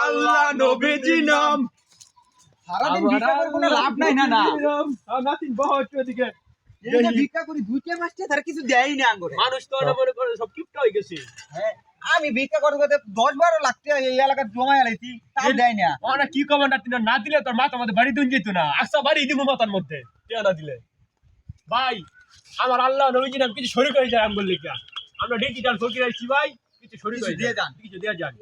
আল্লাহ নবীজি নাম সারাদিন ভিক্ষা করে কোনো লাভ নাই না না নাতিন বহুত ওদিকে এই যে ভিক্ষা করি দুইটা মাসটা তার কিছু দেয়ই না আঙ্গুরে মানুষ তো মনে করে সব কিপটা হয়ে গেছে। হ্যাঁ আমি ভিক্ষা করতে করতে 10-12 লাখ টাকা এই এলাকায় জমায় লাইছি তাও দেয় না। ওরা কি কমান্ড না দিলে তোর মাথা মধ্যে বাড়ি দুন যেত না। আচ্ছা বাড়ি দিব মাথার মধ্যে টিয়া না দিলে ভাই আমার আল্লাহ নবীজি নাম কিছু শরীর হয়ে যায় আম বললি কি আমরা ডিজিটাল ফকির আইছি ভাই কিছু শরীর হয়ে দিয়ে যান কিছু দিয়ে যান।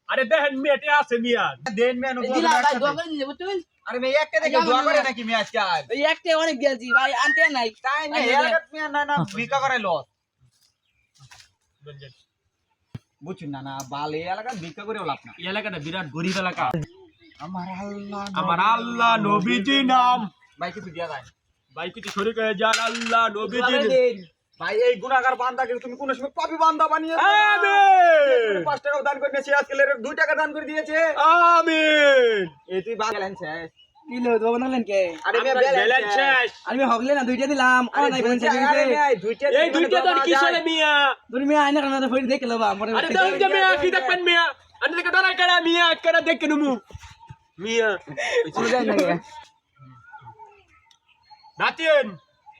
আরে দেখেন মেয়েটা আছে মিয়া দেন মে অনু দিলা ভাই দোয়া করে দিলে বুঝছেন আরে মে একটা দেখে দোয়া করে নাকি মে আজকে আর এই একটা অনেক গেলছি ভাই আনতে নাই তাই না এলাকাত মে না না ভিক্ষা করে লস বুঝছেন না না বাল এই এলাকাত ভিক্ষা করে লাভ না। এই এলাকাটা বিরাট গরিব এলাকা। আমার আল্লাহ নবীজি নাম ভাই কিছু দিয়া যায় ভাই কিছু শরীর হয়ে যান আল্লাহ নবীজি ভাই এই গুনাহগার বান্দাকে তুমি কোন সময় পাপী বান্দা বানিয়েছো? আমিন 5 টাকা দান করে নিয়েছে আজকে 2 টাকা দান করে দিয়েছে। আমিন এই তুই ব্যালেন্স শেষ কিলো দোয়া বানালেন কে আরে মে ব্যালেন্স শেষ আমি হগলে না দুইটা দিলাম ও নাই ব্যালেন্স শেষ আরে হইছে মে দুইটা এই দুইটা তোর কি চলে মিয়া তুমি মে আইনা কানা তো ফইর দেখে লবা মরে আরে দাও যে মিয়া কি দেখবেন মিয়া আরে দেখে ডরাই কারা মিয়া কারা দেখে নমু মিয়া চলে যায় না কে নাতিন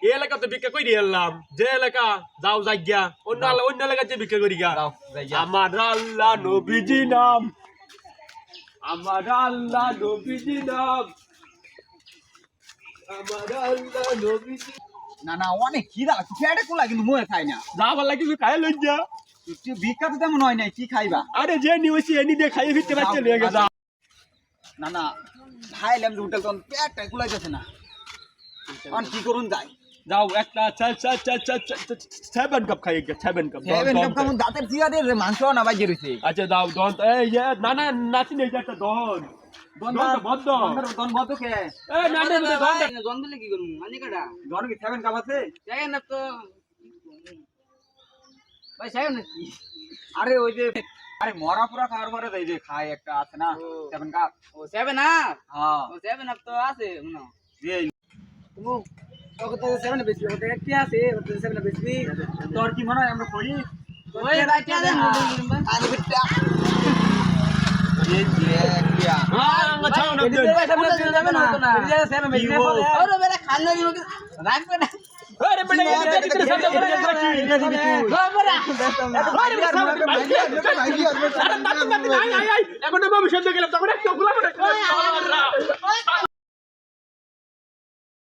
এই এলাকাতে ভিক্ষা কই দিলাম যে এলাকা যাও যাইগা অন্য এলাকাতে ভিক্ষা করি গা দাও যাই যা আমার আল্লাহ নবীজি নাম আমার আল্লাহ নবীজি নাম আমার আল্লাহ নবীজি না না অনেক খিদা লাগছে পেটে কোলা কিন্তু মুখে খাই না যা ভালো কিছু খাই লই যা তুই ভিক্ষা তো তেমন হয় নাই কি খাইবা আরে যে নিউসি এনি দে খাইয়ে ফিরতে পারছে লয়ে গেছে না না খাইলাম যে হোটেল তখন পেটটা কুলাইতেছে না এখন কি করুন যাই যাও একটা 7 কাপ খাইয়ে গে 7 কাপ সেভেন কাপ কেমন দাঁতের চিরা দিয়ে মাংস না বাইজে রইছে আচ্ছা দাও দন এই যে না না নাতি নেই একটা দন দন বদ্ধ দন বত কে এই না না দন জন দিলে কি করব মানে কাটা দন কি সেভেন কাপ আছে যাই না তো ভাই চাই না কি আরে ওই যে আরে মরা পুরা খাওয়ার পরে এই যে খাই একটা আছে না সেভেন কাপ ও 7 আপ হ্যাঁ ও 7 আপ তো আছে মনে এই তুমি ওকে তো 7 বেশি ওকে একটি আছে ওকে 7 বেশি তোর কি মনে হয় আমরা কই ওই বাইটা দেন আরে বিটা এই যে কিয়া হ্যাঁ ছাও না যাবে না তো না 7 বেশি ওরে মেরা খানা দিও রাখবে না আরে বেটা এখন ভবিষ্যৎ গেলাম তখন একটা